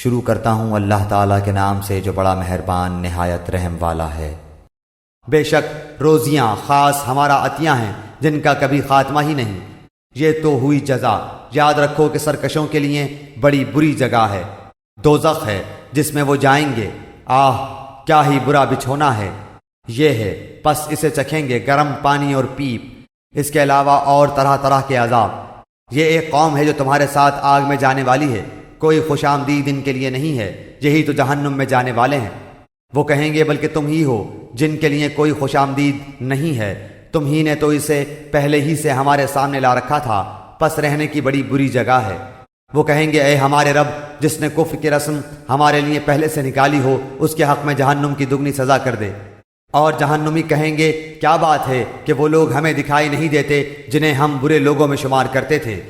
شروع کرتا ہوں اللہ تعالیٰ کے نام سے جو بڑا مہربان نہایت رحم والا ہے۔ بے شک روزیاں خاص ہمارا عطیہ ہیں جن کا کبھی خاتمہ ہی نہیں۔ یہ تو ہوئی جزا، یاد رکھو کہ سرکشوں کے لیے بڑی بری جگہ ہے، دوزخ ہے جس میں وہ جائیں گے۔ آہ کیا ہی برا بچھونا ہے یہ ہے، پس اسے چکھیں گے گرم پانی اور پیپ، اس کے علاوہ اور طرح طرح کے عذاب۔ یہ ایک قوم ہے جو تمہارے ساتھ آگ میں جانے والی ہے، کوئی خوش آمدید ان کے لیے نہیں ہے، یہی تو جہنم میں جانے والے ہیں۔ وہ کہیں گے بلکہ تم ہی ہو جن کے لیے کوئی خوش آمدید نہیں ہے، تم ہی نے تو اسے پہلے ہی سے ہمارے سامنے لا رکھا تھا، پس رہنے کی بڑی بری جگہ ہے۔ وہ کہیں گے اے ہمارے رب، جس نے کفر کی رسم ہمارے لیے پہلے سے نکالی ہو اس کے حق میں جہنم کی دگنی سزا کر دے۔ اور جہنمی کہیں گے کیا بات ہے کہ وہ لوگ ہمیں دکھائی نہیں دیتے جنہیں ہم برے لوگوں میں شمار کرتے تھے؟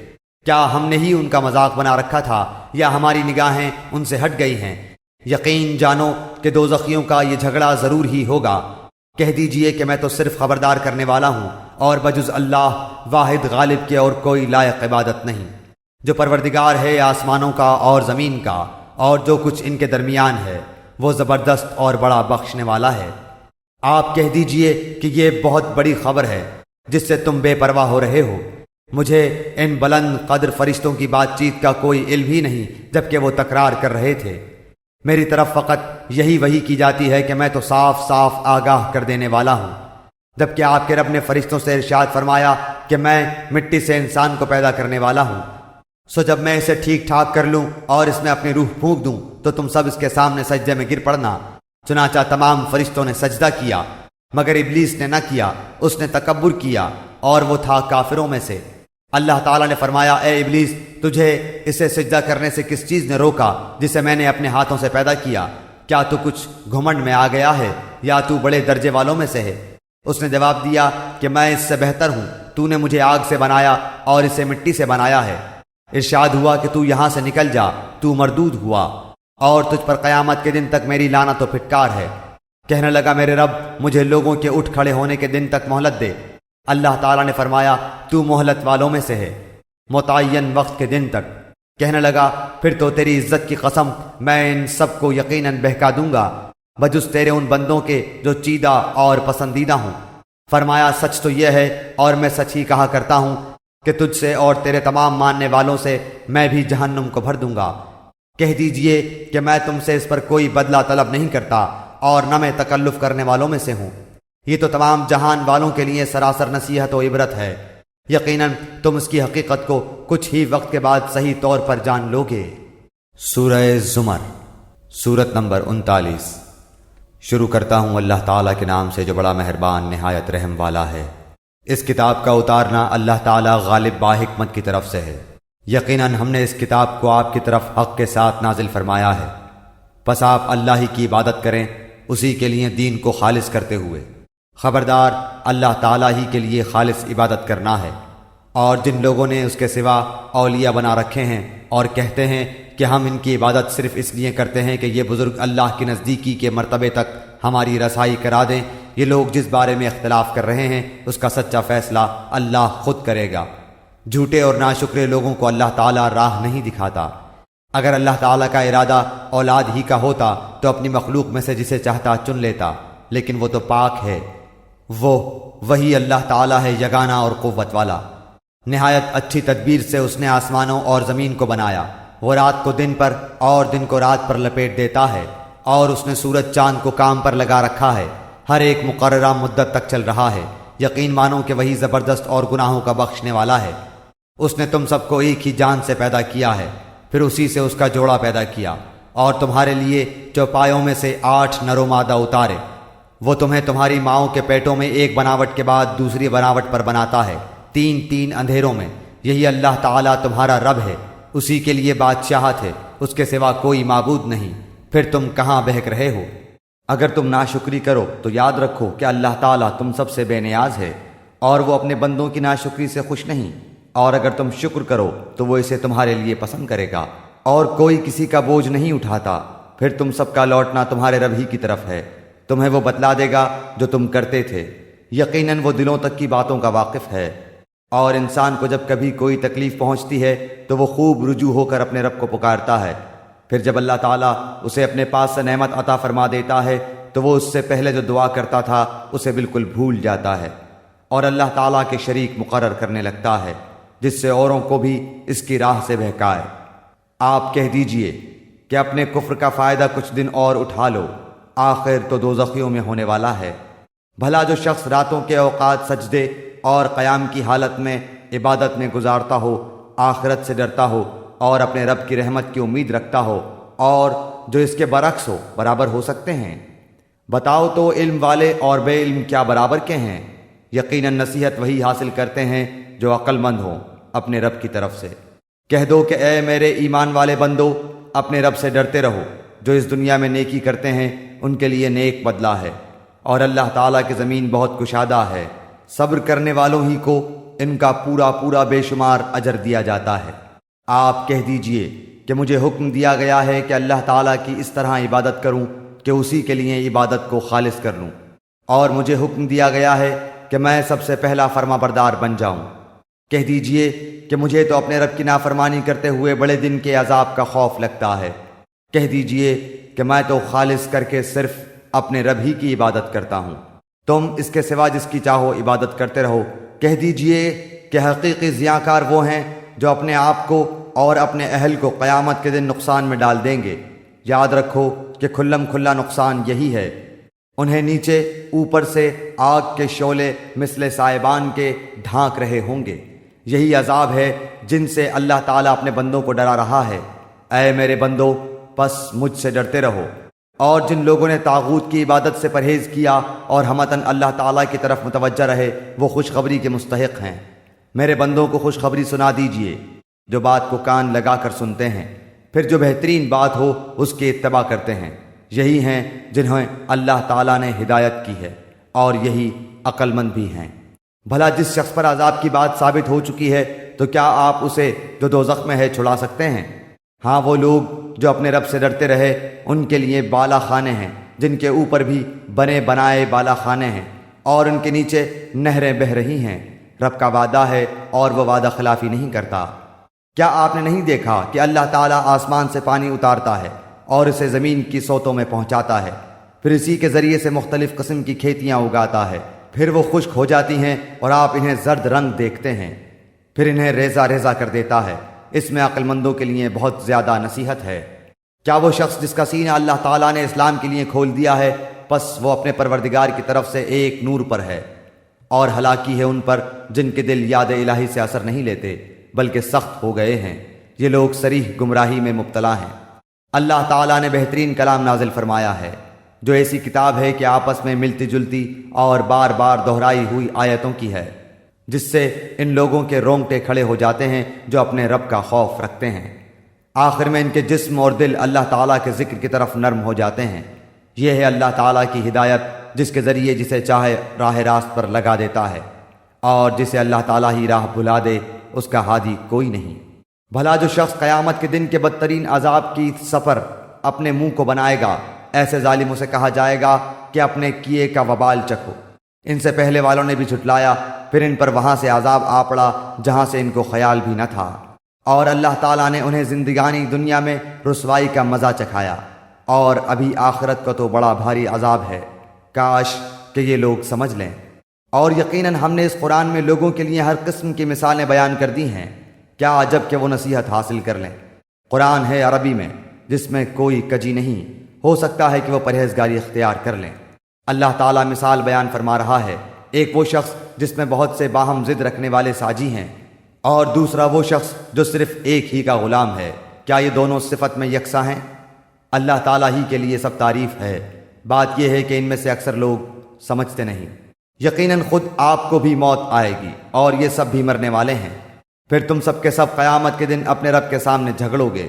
کیا ہم نے ہی ان کا مذاق بنا رکھا تھا یا ہماری نگاہیں ان سے ہٹ گئی ہیں؟ یقین جانو کہ دوزخیوں کا یہ جھگڑا ضرور ہی ہوگا۔ کہہ دیجئے کہ میں تو صرف خبردار کرنے والا ہوں، اور بجز اللہ واحد غالب کے اور کوئی لائق عبادت نہیں، جو پروردگار ہے آسمانوں کا اور زمین کا اور جو کچھ ان کے درمیان ہے، وہ زبردست اور بڑا بخشنے والا ہے۔ آپ کہہ دیجئے کہ یہ بہت بڑی خبر ہے جس سے تم بے پرواہ ہو رہے ہو۔ مجھے ان بلند قدر فرشتوں کی بات چیت کا کوئی علم ہی نہیں جبکہ وہ تکرار کر رہے تھے۔ میری طرف فقط یہی وحی کی جاتی ہے کہ میں تو صاف صاف آگاہ کر دینے والا ہوں۔ جبکہ آپ کے رب نے فرشتوں سے ارشاد فرمایا کہ میں مٹی سے انسان کو پیدا کرنے والا ہوں، سو جب میں اسے ٹھیک ٹھاک کر لوں اور اس میں اپنی روح پھونک دوں تو تم سب اس کے سامنے سجدے میں گر پڑنا۔ چنانچہ تمام فرشتوں نے سجدہ کیا مگر ابلیس نے نہ کیا، اس نے تکبر کیا اور وہ تھا کافروں میں سے۔ اللہ تعالیٰ نے فرمایا اے ابلیس، تجھے اسے سجدہ کرنے سے کس چیز نے روکا جسے میں نے اپنے ہاتھوں سے پیدا کیا؟ کیا تو کچھ گھمنڈ میں آ گیا ہے یا تو بڑے درجے والوں میں سے ہے؟ اس نے جواب دیا کہ میں اس سے بہتر ہوں، تو نے مجھے آگ سے بنایا اور اسے مٹی سے بنایا ہے۔ ارشاد ہوا کہ تو یہاں سے نکل جا، تو مردود ہوا اور تجھ پر قیامت کے دن تک میری لعنت و پھٹکار ہے۔ کہنے لگا میرے رب مجھے لوگوں کے اٹھ کھڑے ہونے کے دن تک مہلت دے۔ اللہ تعالیٰ نے فرمایا تو مہلت والوں میں سے ہے متعین وقت کے دن تک۔ کہنے لگا پھر تو تیری عزت کی قسم میں ان سب کو یقیناً بہکا دوں گا بجز تیرے ان بندوں کے جو چیدہ اور پسندیدہ ہوں۔ فرمایا سچ تو یہ ہے اور میں سچ ہی کہا کرتا ہوں کہ تجھ سے اور تیرے تمام ماننے والوں سے میں بھی جہنم کو بھر دوں گا۔ کہہ دیجئے کہ میں تم سے اس پر کوئی بدلہ طلب نہیں کرتا اور نہ میں تکلف کرنے والوں میں سے ہوں۔ یہ تو تمام جہان والوں کے لیے سراسر نصیحت و عبرت ہے، یقیناً تم اس کی حقیقت کو کچھ ہی وقت کے بعد صحیح طور پر جان لوگے۔ سورہ زمر، سورت نمبر 39۔ شروع کرتا ہوں اللہ تعالیٰ کے نام سے جو بڑا مہربان نہایت رحم والا ہے۔ اس کتاب کا اتارنا اللہ تعالیٰ غالب باحکمت کی طرف سے ہے۔ یقیناً ہم نے اس کتاب کو آپ کی طرف حق کے ساتھ نازل فرمایا ہے، پس آپ اللہ ہی کی عبادت کریں اسی کے لیے دین کو خالص کرتے ہوئے۔ خبردار اللہ تعالیٰ ہی کے لیے خالص عبادت کرنا ہے۔ اور جن لوگوں نے اس کے سوا اولیاء بنا رکھے ہیں اور کہتے ہیں کہ ہم ان کی عبادت صرف اس لیے کرتے ہیں کہ یہ بزرگ اللہ کی نزدیکی کے مرتبے تک ہماری رسائی کرا دیں، یہ لوگ جس بارے میں اختلاف کر رہے ہیں اس کا سچا فیصلہ اللہ خود کرے گا۔ جھوٹے اور ناشکرے لوگوں کو اللہ تعالیٰ راہ نہیں دکھاتا۔ اگر اللہ تعالیٰ کا ارادہ اولاد ہی کا ہوتا تو اپنی مخلوق میں سے جسے چاہتا چن لیتا، لیکن وہ تو پاک ہے۔ وہی اللہ تعالیٰ ہے یگانہ اور قوت والا۔ نہایت اچھی تدبیر سے اس نے آسمانوں اور زمین کو بنایا، وہ رات کو دن پر اور دن کو رات پر لپیٹ دیتا ہے، اور اس نے سورج چاند کو کام پر لگا رکھا ہے، ہر ایک مقررہ مدت تک چل رہا ہے۔ یقین مانو کہ وہی زبردست اور گناہوں کا بخشنے والا ہے۔ اس نے تم سب کو ایک ہی جان سے پیدا کیا ہے، پھر اسی سے اس کا جوڑا پیدا کیا، اور تمہارے لیے چوپایوں میں سے 8 نر و مادہ اتارے۔ وہ تمہیں تمہاری ماؤں کے پیٹوں میں ایک بناوٹ کے بعد دوسری بناوٹ پر بناتا ہے، 3 اندھیروں میں۔ یہی اللہ تعالیٰ تمہارا رب ہے، اسی کے لیے بادشاہت ہے، اس کے سوا کوئی معبود نہیں۔ پھر تم کہاں بہک رہے ہو؟ اگر تم ناشکری کرو تو یاد رکھو کہ اللہ تعالیٰ تم سب سے بے نیاز ہے اور وہ اپنے بندوں کی ناشکری سے خوش نہیں، اور اگر تم شکر کرو تو وہ اسے تمہارے لیے پسند کرے گا، اور کوئی کسی کا بوجھ نہیں اٹھاتا۔ پھر تم سب کا لوٹنا تمہارے رب ہی کی طرف ہے، تمہیں وہ بتلا دے گا جو تم کرتے تھے۔ یقیناً وہ دلوں تک کی باتوں کا واقف ہے، اور انسان کو جب کبھی کوئی تکلیف پہنچتی ہے تو وہ خوب رجوع ہو کر اپنے رب کو پکارتا ہے، پھر جب اللہ تعالیٰ اسے اپنے پاس سے نعمت عطا فرما دیتا ہے تو وہ اس سے پہلے جو دعا کرتا تھا اسے بالکل بھول جاتا ہے اور اللہ تعالیٰ کے شریک مقرر کرنے لگتا ہے جس سے اوروں کو بھی اس کی راہ سے بہکائے۔ آپ کہہ دیجئے کہ اپنے کفر کا فائدہ کچھ دن اور اٹھا لو، آخر تو دوزخیوں میں ہونے والا ہے۔ بھلا جو شخص راتوں کے اوقات سجدے اور قیام کی حالت میں عبادت میں گزارتا ہو، آخرت سے ڈرتا ہو اور اپنے رب کی رحمت کی امید رکھتا ہو، اور جو اس کے برعکس ہو، برابر ہو سکتے ہیں؟ بتاؤ تو علم والے اور بے علم کیا برابر کے ہیں؟ یقیناً نصیحت وہی حاصل کرتے ہیں جو عقل مند ہوں اپنے رب کی طرف سے۔ کہہ دو کہ اے میرے ایمان والے بندو، اپنے رب سے ڈرتے رہو، جو اس دنیا میں نیکی کرتے ہیں ان کے لیے نیک بدلہ ہے، اور اللہ تعالیٰ کی زمین بہت کشادہ ہے، صبر کرنے والوں ہی کو ان کا پورا پورا بے شمار اجر دیا جاتا ہے۔ آپ کہہ دیجئے کہ مجھے حکم دیا گیا ہے کہ اللہ تعالیٰ کی اس طرح عبادت کروں کہ اسی کے لیے عبادت کو خالص کر لوں، اور مجھے حکم دیا گیا ہے کہ میں سب سے پہلا فرما بردار بن جاؤں۔ کہہ دیجئے کہ مجھے تو اپنے رب کی نافرمانی کرتے ہوئے بڑے دن کے عذاب کا خوف لگتا ہے۔ کہہ دیجئے کہ میں تو خالص کر کے صرف اپنے رب ہی کی عبادت کرتا ہوں، تم اس کے سوا جس کی چاہو عبادت کرتے رہو۔ کہہ دیجئے کہ حقیقی ضیاءکار وہ ہیں جو اپنے آپ کو اور اپنے اہل کو قیامت کے دن نقصان میں ڈال دیں گے۔ یاد رکھو کہ کھلم کھلا نقصان یہی ہے، انہیں نیچے اوپر سے آگ کے شعلے مثل سائبان کے ڈھانک رہے ہوں گے۔ یہی عذاب ہے جن سے اللہ تعالیٰ اپنے بندوں کو ڈرا رہا ہے۔ اے میرے بندو، پس مجھ سے ڈرتے رہو، اور جن لوگوں نے طاغوت کی عبادت سے پرہیز کیا اور ہمتاً اللہ تعالیٰ کی طرف متوجہ رہے، وہ خوشخبری کے مستحق ہیں۔ میرے بندوں کو خوشخبری سنا دیجئے جو بات کو کان لگا کر سنتے ہیں، پھر جو بہترین بات ہو اس کی اتباع کرتے ہیں۔ یہی ہیں جنہیں اللہ تعالیٰ نے ہدایت کی ہے، اور یہی عقل مند بھی ہیں۔ بھلا جس شخص پر عذاب کی بات ثابت ہو چکی ہے تو کیا آپ اسے جو دوزخ میں ہے چھڑا سکتے ہیں؟ ہاں، وہ لوگ جو اپنے رب سے ڈرتے رہے ان کے لیے بالا خانے ہیں، جن کے اوپر بھی بنے بنائے بالا خانے ہیں، اور ان کے نیچے نہریں بہہ رہی ہیں۔ رب کا وعدہ ہے اور وہ وعدہ خلافی نہیں کرتا۔ کیا آپ نے نہیں دیکھا کہ اللہ تعالیٰ آسمان سے پانی اتارتا ہے اور اسے زمین کی سوتوں میں پہنچاتا ہے، پھر اسی کے ذریعے سے مختلف قسم کی کھیتیاں اگاتا ہے، پھر وہ خشک ہو جاتی ہیں اور آپ انہیں زرد رنگ دیکھتے ہیں، پھر انہیں ریزہ ریزہ کر دیتا ہے۔ اس میں عقل مندوں کے لیے بہت زیادہ نصیحت ہے۔ کیا وہ شخص جس کا سینہ اللہ تعالیٰ نے اسلام کے لیے کھول دیا ہے، پس وہ اپنے پروردگار کی طرف سے ایک نور پر ہے، اور ہلاکی ہے ان پر جن کے دل یاد الہی سے اثر نہیں لیتے بلکہ سخت ہو گئے ہیں۔ یہ لوگ صریح گمراہی میں مبتلا ہیں۔ اللہ تعالیٰ نے بہترین کلام نازل فرمایا ہے، جو ایسی کتاب ہے کہ آپس میں ملتی جلتی اور بار بار دہرائی ہوئی آیتوں کی ہے، جس سے ان لوگوں کے رونگٹے کھڑے ہو جاتے ہیں جو اپنے رب کا خوف رکھتے ہیں۔ آخر میں ان کے جسم اور دل اللہ تعالیٰ کے ذکر کی طرف نرم ہو جاتے ہیں۔ یہ ہے اللہ تعالیٰ کی ہدایت، جس کے ذریعے جسے چاہے راہ راست پر لگا دیتا ہے، اور جسے اللہ تعالیٰ ہی راہ بھلا دے اس کا ہادی کوئی نہیں۔ بھلا جو شخص قیامت کے دن کے بدترین عذاب کی سفر اپنے منہ کو بنائے گا، ایسے ظالموں سے کہا جائے گا کہ اپنے کیے کا وبال چکھو۔ ان سے پہلے والوں نے بھی جھٹلایا، پھر ان پر وہاں سے عذاب آ پڑا جہاں سے ان کو خیال بھی نہ تھا، اور اللہ تعالیٰ نے انہیں زندگانی دنیا میں رسوائی کا مزہ چکھایا، اور ابھی آخرت کا تو بڑا بھاری عذاب ہے۔ کاش کہ یہ لوگ سمجھ لیں۔ اور یقیناً ہم نے اس قرآن میں لوگوں کے لیے ہر قسم کی مثالیں بیان کر دی ہیں، کیا عجب کہ وہ نصیحت حاصل کر لیں۔ قرآن ہے عربی میں، جس میں کوئی کجی نہیں، ہو سکتا ہے کہ وہ پرہیزگاری اختیار کر لیں۔ اللہ تعالیٰ مثال بیان فرما رہا ہے، ایک وہ شخص جس میں بہت سے باہم ضد رکھنے والے ساجی ہیں، اور دوسرا وہ شخص جو صرف ایک ہی کا غلام ہے۔ کیا یہ دونوں صفت میں یکساں ہیں؟ اللہ تعالیٰ ہی کے لیے سب تعریف ہے۔ بات یہ ہے کہ ان میں سے اکثر لوگ سمجھتے نہیں۔ یقیناً خود آپ کو بھی موت آئے گی، اور یہ سب بھی مرنے والے ہیں۔ پھر تم سب کے سب قیامت کے دن اپنے رب کے سامنے جھگڑو گے،